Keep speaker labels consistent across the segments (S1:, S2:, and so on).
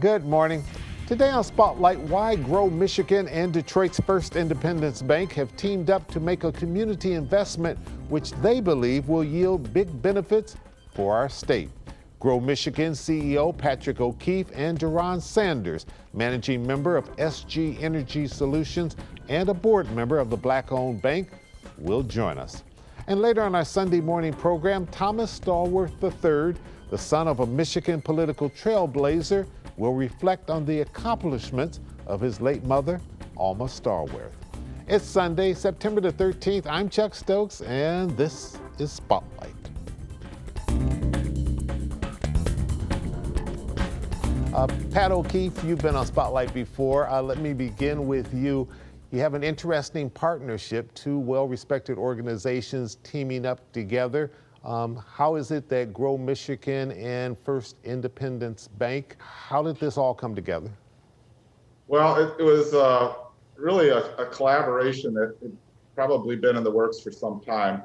S1: Good morning. Today on Spotlight, why Grow Michigan and Detroit's First Independence Bank have teamed up to make a community investment which they believe will yield big benefits for our state. Grow Michigan CEO Patrick O'Keefe and Duron Sanders, managing member of SG Energy Solutions and a board member of the Black-owned bank, will join us. And later on our Sunday morning program, Almas Stalloworth III, the son of a Michigan political trailblazer, will reflect on the accomplishments of his late mother, Alma Stalloworth. It's Sunday, September the 13th. I'm Chuck Stokes, and this is Spotlight. Pat O'Keefe, you've been on Spotlight before. Let me begin with you. You have an interesting partnership, two well-respected organizations teaming up together. How is it that Grow Michigan and First Independence Bank, how did this all come together?
S2: Well, it was really a collaboration that had probably been in the works for some time,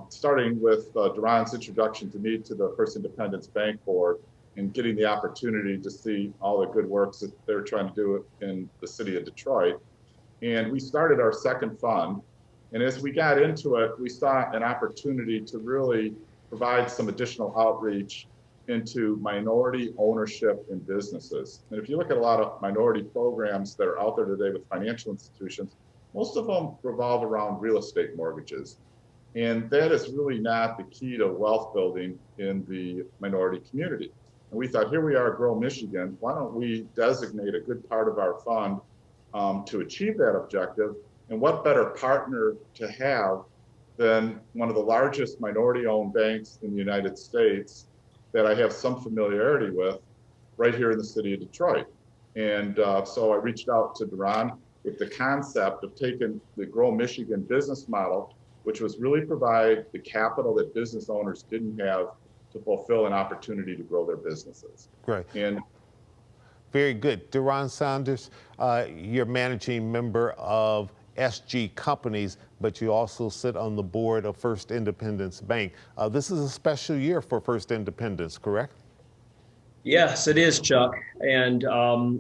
S2: starting with Duron's introduction to me to the First Independence Bank Board and getting the opportunity to see all the good works that they're trying to do in the city of Detroit. And we started our second fund. And as we got into it, we saw an opportunity to really provide some additional outreach into minority ownership in businesses. And if you look at a lot of minority programs that are out there today with financial institutions, most of them revolve around real estate mortgages. And that is really not the key to wealth building in the minority community. And we thought, here we are at Grow Michigan, why don't we designate a good part of our fund to achieve that objective? And what better partner to have than one of the largest minority-owned banks in the United States that I have some familiarity with right here in the city of Detroit. And so I reached out to Duron with the concept of taking the Grow Michigan business model, which was really provide the capital that business owners didn't have to fulfill an opportunity to grow their businesses.
S1: Great.
S2: And
S1: very good. Duron Sanders, you're managing member of SG Companies, but you also sit on the board of First Independence Bank. This is a special year for First Independence, correct?
S3: Yes, it is, Chuck. And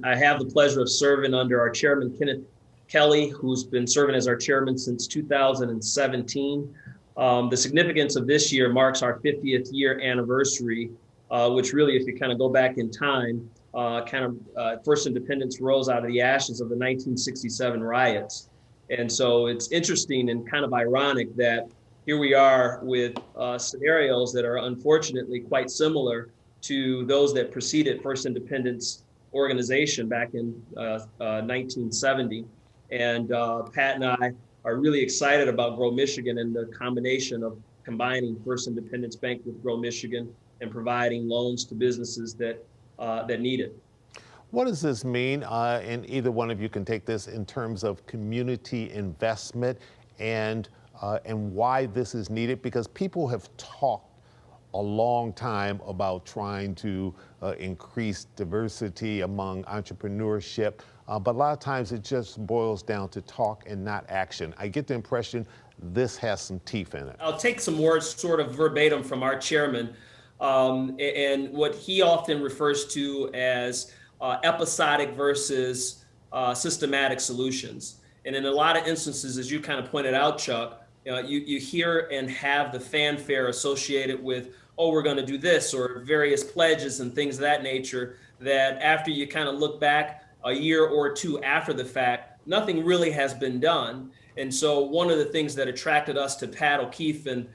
S3: I have the pleasure of serving under our chairman, Kenneth Kelly, who's been serving as our chairman since 2017. The significance of this year marks our 50th year anniversary, which really, if you kind of go back in time, First Independence rose out of the ashes of the 1967 riots. And so it's interesting and kind of ironic that here we are with scenarios that are unfortunately quite similar to those that preceded First Independence organization back in 1970. And Pat and I are really excited about Grow Michigan and the combination of combining First Independence Bank with Grow Michigan and providing loans to businesses that need it.
S1: What does this mean, and either one of you can take this, in terms of community investment and why this is needed? Because people have talked a long time about trying to increase diversity among entrepreneurship, but a lot of times it just boils down to talk and not action. I get the impression this has some teeth in it.
S3: I'll take some words sort of verbatim from our chairman, and what he often refers to as episodic versus systematic solutions. And in a lot of instances, as you kind of pointed out, Chuck, you hear and have the fanfare associated with, oh, we're going to do this, or various pledges and things of that nature, that after you kind of look back a year or two after the fact, nothing really has been done. And so one of the things that attracted us to Pat O'Keefe and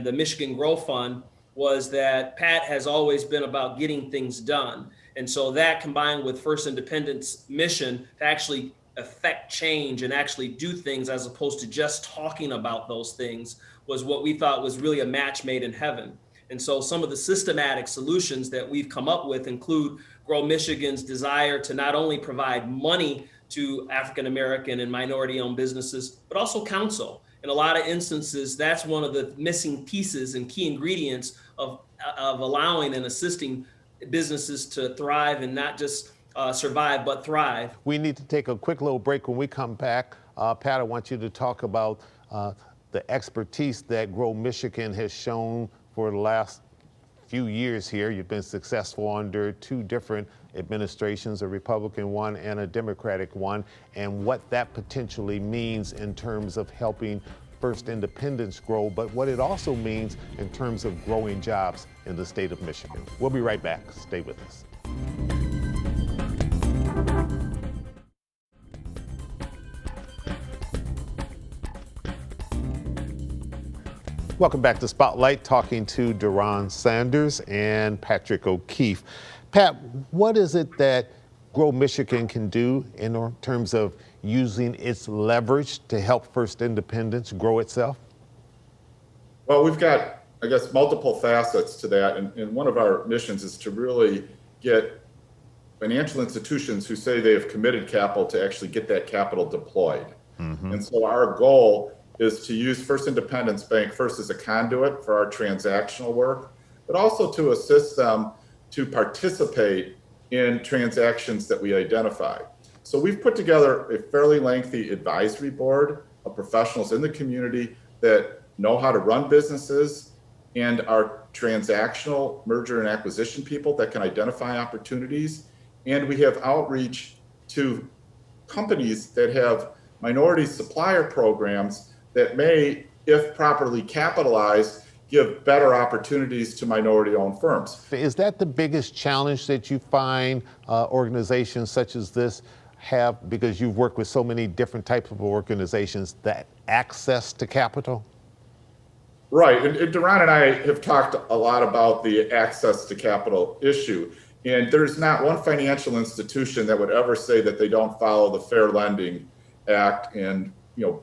S3: the Michigan Grow Fund was that Pat has always been about getting things done. And so that, combined with First Independence mission to actually affect change and actually do things as opposed to just talking about those things, was what we thought was really a match made in heaven. And so some of the systematic solutions that we've come up with include Grow Michigan's desire to not only provide money to African American and minority owned businesses, but also counsel. In a lot of instances, that's one of the missing pieces and key ingredients of allowing and assisting businesses to thrive and not just survive, but thrive.
S1: We need to take a quick little break. When we come back, Pat, I want you to talk about the expertise that Grow Michigan has shown for the last few years here. You've been successful under two different administrations, a Republican one and a Democratic one, and what that potentially means in terms of helping First Independence grow, but what it also means in terms of growing jobs in the state of Michigan. We'll be right back. Stay with us. Welcome back to Spotlight, talking to Deron Sanders and Patrick O'Keefe. Pat, what is it that Grow Michigan can do in terms of using its leverage to help First Independence grow itself?
S2: Well, we've got, I guess, multiple facets to that. And one of our missions is to really get financial institutions who say they have committed capital to actually get that capital deployed. And so our goal is to use First Independence Bank first as a conduit for our transactional work, but also to assist them to participate in transactions that we identify. So we've put together a fairly lengthy advisory board of professionals in the community that know how to run businesses and are transactional merger and acquisition people that can identify opportunities. And we have outreach to companies that have minority supplier programs that may, if properly capitalized, give better opportunities to minority-owned firms.
S1: Is that the biggest challenge that you find organizations such as this have, because you've worked with so many different types of organizations, that access to capital?
S2: Right, and Deron and I have talked a lot about the access to capital issue, and there's not one financial institution that would ever say that they don't follow the Fair Lending Act and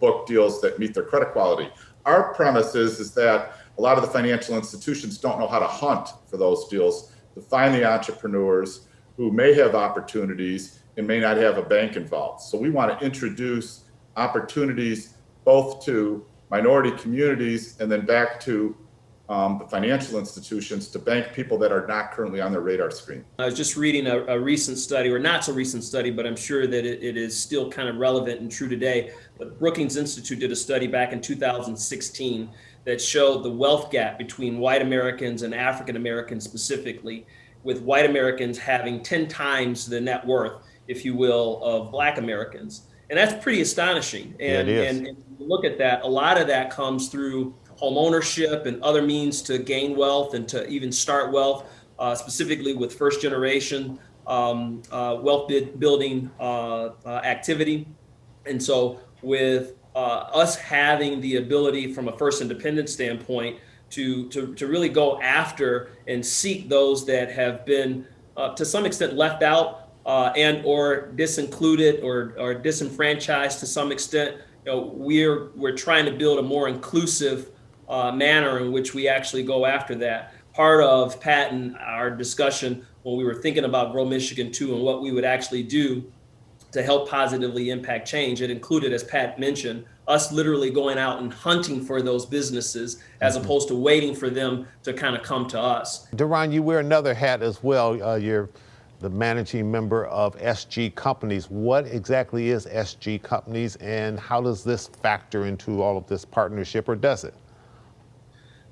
S2: book deals that meet their credit quality. Our premise is that a lot of the financial institutions don't know how to hunt for those deals, to find the entrepreneurs who may have opportunities and may not have a bank involved. So we want to introduce opportunities both to minority communities and then back to the financial institutions to bank people that are not currently on their radar screen.
S3: I was just reading a recent study, or not so recent study, but I'm sure that it is still kind of relevant and true today. But Brookings Institute did a study back in 2016 that showed the wealth gap between white Americans and African Americans specifically, with white Americans having 10 times the net worth, if you will, of Black Americans. And that's pretty astonishing. And,
S1: yeah, it is.
S3: and if you look at that, a lot of that comes through home ownership and other means to gain wealth and to even start wealth, specifically with first generation wealth building activity. And so with us having the ability from a First Independence standpoint to really go after and seek those that have been to some extent left out and or disincluded or disenfranchised to some extent, we're trying to build a more inclusive manner in which we actually go after that. Part of Pat and our discussion when we were thinking about Grow Michigan 2 and what we would actually do to help positively impact change, it included, as Pat mentioned, us literally going out and hunting for those businesses as opposed to waiting for them to kind of come to us.
S1: Deron, you wear another hat as well. You're the managing member of SG Companies. What exactly is SG Companies, and how does this factor into all of this partnership, or does it?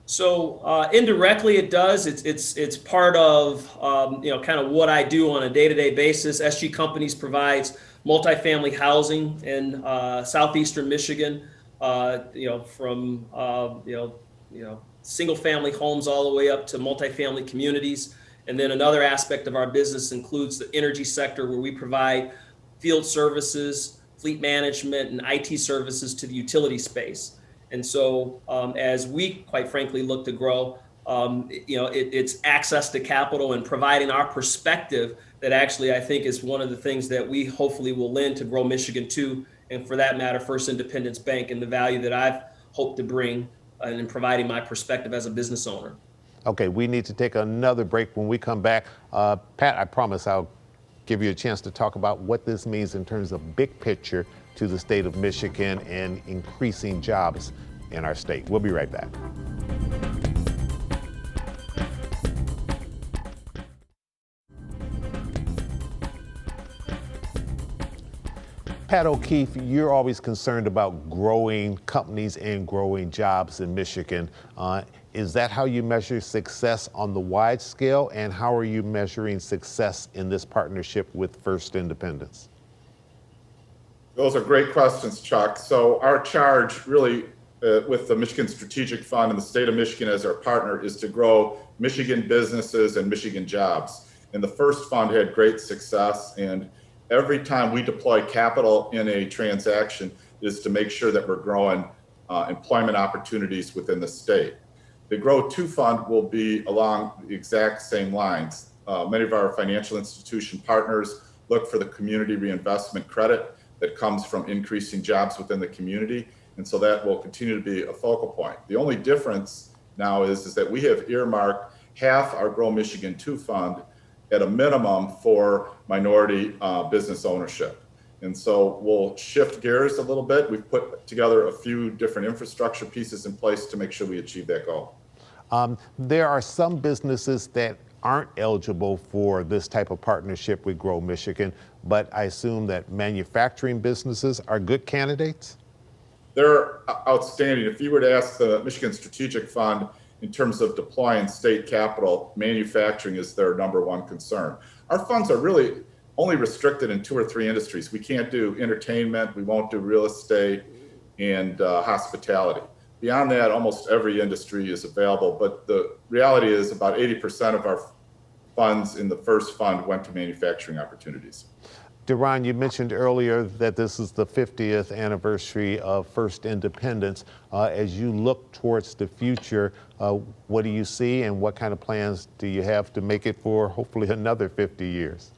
S3: So indirectly, it does. It's part of kind of what I do on a day-to-day basis. SG Companies provides multifamily housing in southeastern Michigan. From single-family homes all the way up to multifamily communities. And then another aspect of our business includes the energy sector, where we provide field services, fleet management, and IT services to the utility space. And so as we, quite frankly, look to grow, it's access to capital and providing our perspective that actually I think is one of the things that we hopefully will lend to Grow Michigan 2, and for that matter, First Independence Bank, and the value that I've hoped to bring in providing my perspective as a business owner.
S1: Okay, we need to take another break. When we come back, Pat, I promise I'll give you a chance to talk about what this means in terms of big picture to the state of Michigan and increasing jobs in our state. We'll be right back. Pat O'Keefe, you're always concerned about growing companies and growing jobs in Michigan. Is that how you measure success on the wide scale? And how are you measuring success in this partnership with First Independence?
S2: Those are great questions, Chuck. So our charge really with the Michigan Strategic Fund and the state of Michigan as our partner is to grow Michigan businesses and Michigan jobs. And the first fund had great success, and every time we deploy capital in a transaction is to make sure that we're growing employment opportunities within the state. The Grow 2 Fund will be along the exact same lines. Many of our financial institution partners look for the community reinvestment credit that comes from increasing jobs within the community. And so that will continue to be a focal point. The only difference now is that we have earmarked half our Grow Michigan 2 Fund at a minimum for minority business ownership. And so we'll shift gears a little bit. We've put together a few different infrastructure pieces in place to make sure we achieve that goal.
S1: There are some businesses that aren't eligible for this type of partnership with Grow Michigan, but I assume that manufacturing businesses are good candidates?
S2: They're outstanding. If you were to ask the Michigan Strategic Fund in terms of deploying state capital, manufacturing is their number one concern. Our funds are really only restricted in 2 or 3 industries. We can't do entertainment, we won't do real estate, and hospitality. Beyond that, almost every industry is available, but the reality is about 80% of our funds in the first fund went to manufacturing opportunities.
S1: Deron, you mentioned earlier that this is the 50th anniversary of First Independence. As you look towards the future, what do you see and what kind of plans do you have to make it for hopefully another 50 years?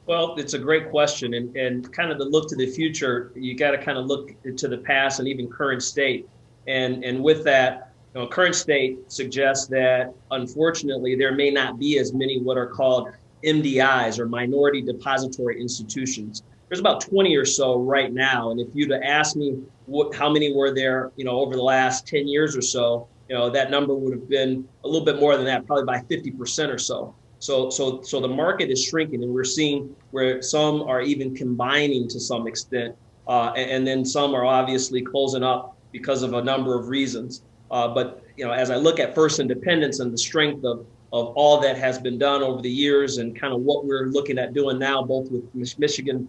S3: Well, it's a great question, and kind of to look to the future, you got to kind of look to the past and even current state. And with that, current state suggests that unfortunately there may not be as many what are called MDIs or minority depository institutions. There's about 20 or so right now, and if you'd have asked me how many were there, over the last 10 years or so, that number would have been a little bit more than that, probably by 50% or so. So the market is shrinking, and we're seeing where some are even combining to some extent, and then some are obviously closing up because of a number of reasons. But as I look at First Independence and the strength of all that has been done over the years and kind of what we're looking at doing now, both with Michigan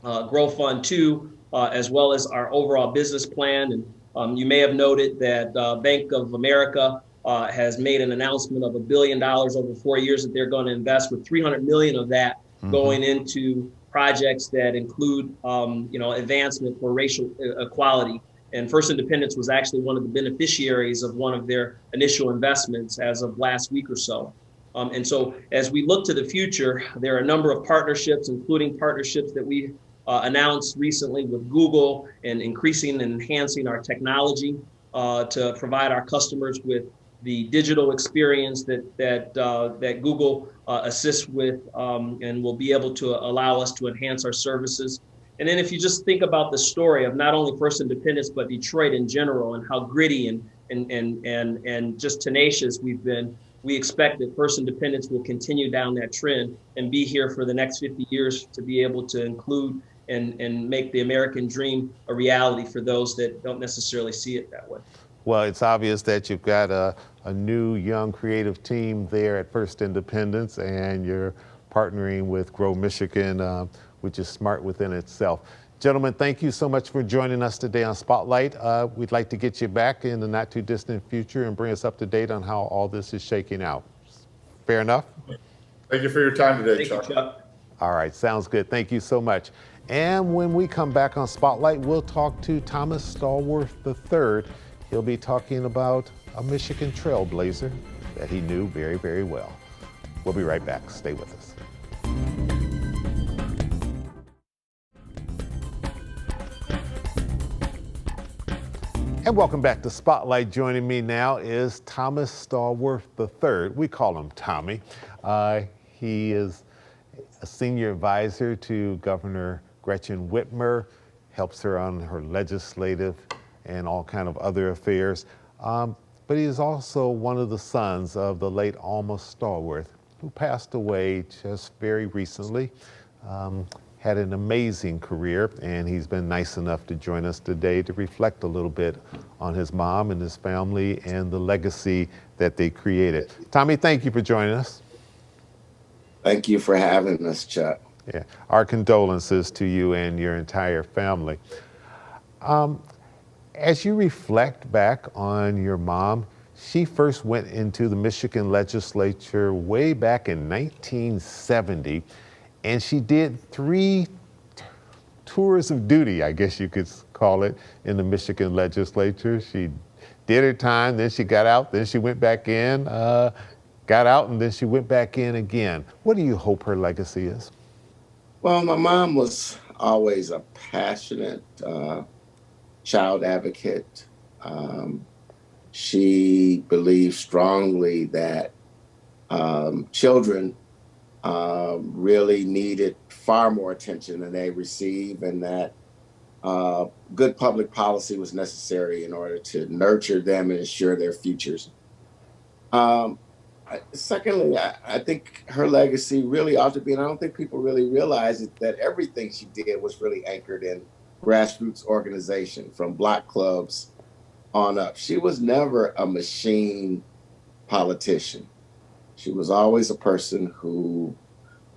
S3: Grow Fund 2, as well as our overall business plan. And you may have noted that Bank of America has made an announcement of $1 billion over 4 years that they're going to invest, with $300 million of that going into projects that include, advancement for racial equality. And First Independence was actually one of the beneficiaries of one of their initial investments as of last week or so. And so as we look to the future, there are a number of partnerships, including partnerships that we announced recently with Google, and increasing and enhancing our technology to provide our customers with the digital experience that Google assists with, and will be able to allow us to enhance our services. And then if you just think about the story of not only First Independence, but Detroit in general, and how gritty and just tenacious we've been, we expect that First Independence will continue down that trend and be here for the next 50 years to be able to include and make the American dream a reality for those that don't necessarily see it that way.
S1: Well, it's obvious that you've got a new, young, creative team there at First Independence, and you're partnering with Grow Michigan, which is smart within itself. Gentlemen, thank you so much for joining us today on Spotlight. We'd like to get you back in the not too distant future and bring us up to date on how all this is shaking out. Fair enough?
S2: Thank you for your time today,
S3: Thank you, Chuck.
S1: All right, sounds good. Thank you so much. And when we come back on Spotlight, we'll talk to Almas Stalloworth III. He'll be talking about a Michigan trailblazer that he knew very, very well. We'll be right back. Stay with us. And welcome back to Spotlight. Joining me now is Almas Stalloworth III. We call him Tommy. He is a senior advisor to Governor Gretchen Whitmer, helps her on her legislative and all kind of other affairs. But he is also one of the sons of the late Alma Stalloworth, who passed away just very recently. had an amazing career, and he's been nice enough to join us today to reflect a little bit on his mom and his family and the legacy that they created. Tommy, thank you for joining us.
S4: Thank you for having us, Chuck.
S1: Yeah, our condolences to you and your entire family. As you reflect back on your mom, she first went into the Michigan legislature way back in 1970, and she did 3 tours of duty, I guess you could call it, in the Michigan legislature. She did her time, then she got out, then she went back in, got out, and then she went back in again. What do you hope her legacy is?
S4: Well, my mom was always a passionate child advocate. She believed strongly that children really needed far more attention than they receive, and that good public policy was necessary in order to nurture them and ensure their futures. Secondly, I think her legacy really ought to be, and I don't think people really realize it, that everything she did was really anchored in grassroots organization from block clubs on up. She was never a machine politician. She was always a person who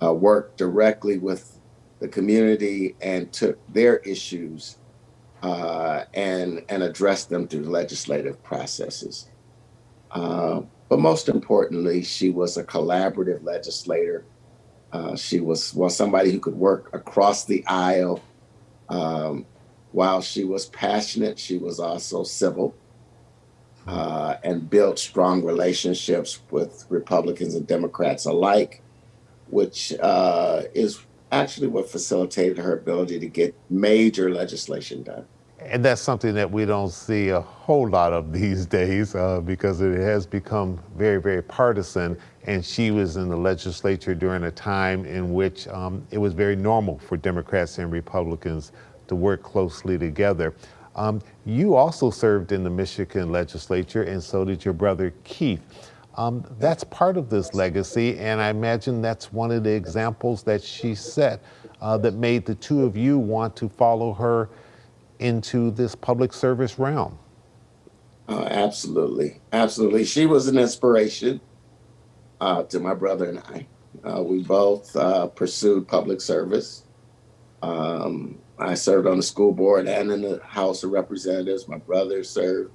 S4: worked directly with the community and took their issues and addressed them through legislative processes. But most importantly, she was a collaborative legislator. She was somebody who could work across the aisle. While she was passionate, she was also civil and built strong relationships with Republicans and Democrats alike, which is actually what facilitated her ability to get major legislation done.
S1: And that's something that we don't see a whole lot of these days because it has become very, very partisan. And she was in the legislature during a time in which it was very normal for Democrats and Republicans to work closely together. You also served in the Michigan legislature, and so did your brother Keith. That's part of this legacy, and I imagine that's one of the examples that she set that made the two of you want to follow her into this public service realm.
S4: Absolutely. Absolutely. She was an inspiration to my brother and I. We both pursued public service. I served on the school board and in the House of Representatives. My brother served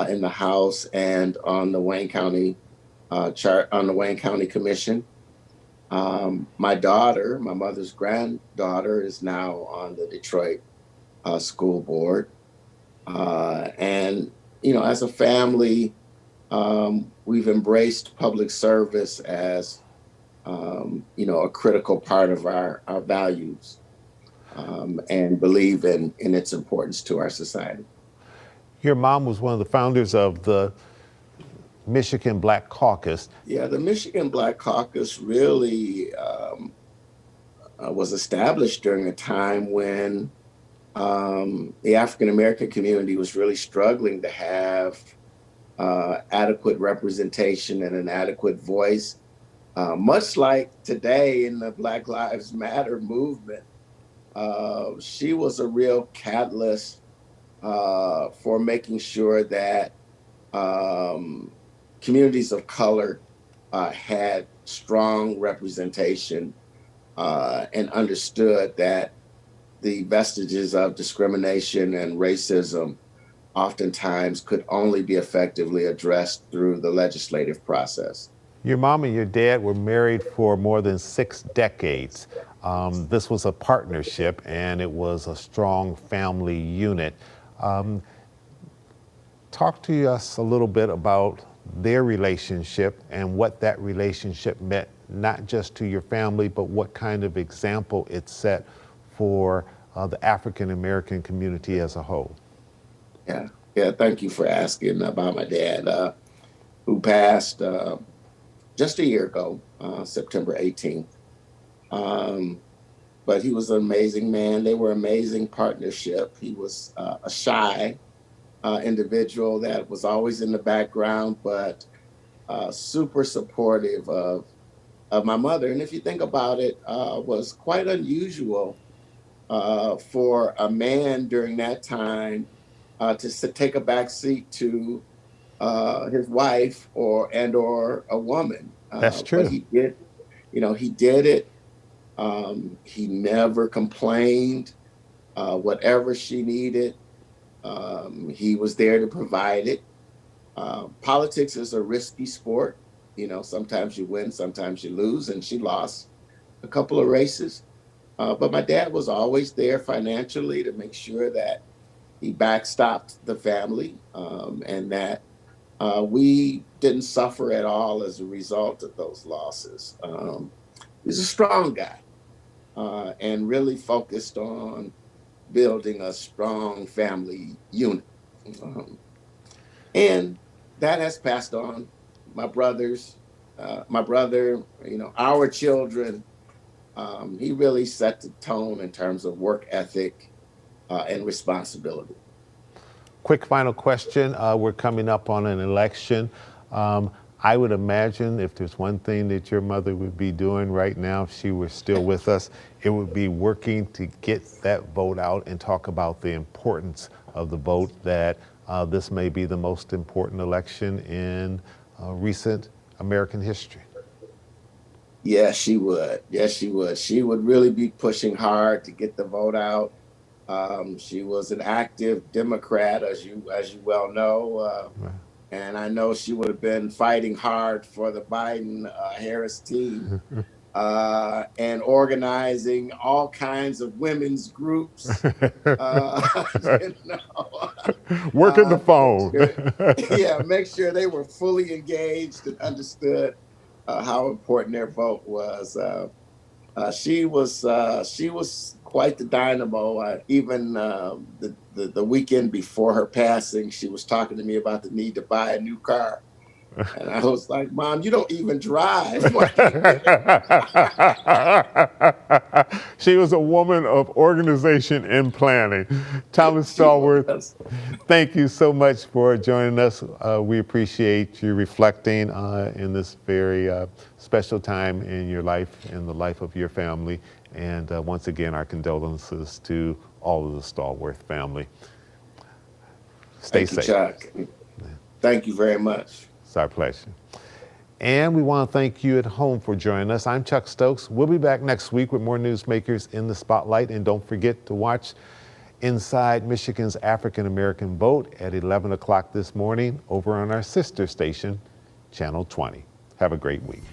S4: in the House and on the Wayne County Commission. My daughter, my mother's granddaughter, is now on the Detroit school board. And, you know, as a family, we've embraced public service as, you know, a critical part of our values and believe in its importance to our society.
S1: Your mom was one of the founders of the Michigan Black Caucus.
S4: Yeah, the Michigan Black Caucus really was established during a time when the African American community was really struggling to have adequate representation and an adequate voice. Much like today in the Black Lives Matter movement, she was a real catalyst for making sure that communities of color had strong representation and understood that the vestiges of discrimination and racism oftentimes could only be effectively addressed through the legislative process.
S1: Your mom and your dad were married for more than 6 decades. This was a partnership and it was a strong family unit. Talk to us a little bit about their relationship and what that relationship meant, not just to your family, but what kind of example it set for the African American community as a whole.
S4: Yeah. Thank you for asking about my dad, who passed just a year ago, September 18th. But he was an amazing man. They were an amazing partnership. He was a shy individual that was always in the background, but super supportive of of my mother. And if you think about it, was quite unusual for a man during that time to take a back seat to his wife or a woman.
S1: That's
S4: But
S1: true.
S4: he did, he did it. He never complained. Whatever she needed, he was there to provide it. Politics is a risky sport. Sometimes you win, sometimes you lose, and she lost a couple of races. But my dad was always there financially to make sure that he backstopped the family, and that we didn't suffer at all as a result of those losses. He's a strong guy, and really focused on building a strong family unit. And that has passed on. My brothers, my brother, our children. He really set the tone in terms of work ethic and responsibility.
S1: Quick final question. We're coming up on an election. I would imagine if there's one thing that your mother would be doing right now, if she were still with us, it would be working to get that vote out and talk about the importance of the vote, that this may be the most important election in recent American history.
S4: Yes, she would. Yes, she would. She would really be pushing hard to get the vote out. She was an active Democrat, as you well know.
S1: Right.
S4: And I know she would have been fighting hard for the Biden-Harris team and organizing all kinds of women's groups.
S1: Working the phone.
S4: Make sure they were fully engaged and understood how important their vote was. She was quite the dynamo. Even the weekend before her passing, she was talking to me about the need to buy a new car. And I was like, Mom, you don't even drive.
S1: She was a woman of organization and planning. Thomas Stalloworth, thank you so much for joining us. We appreciate you reflecting in this very special time in your life, in the life of your family. And once again, our condolences to all of the Stalloworth family. Stay safe.
S4: Thank you, Chuck. Thank you very much.
S1: It's our pleasure. And we want to thank you at home for joining us. I'm Chuck Stokes. We'll be back next week with more newsmakers in the spotlight. And don't forget to watch Inside Michigan's African American Vote at 11 o'clock this morning over on our sister station, Channel 20. Have a great week.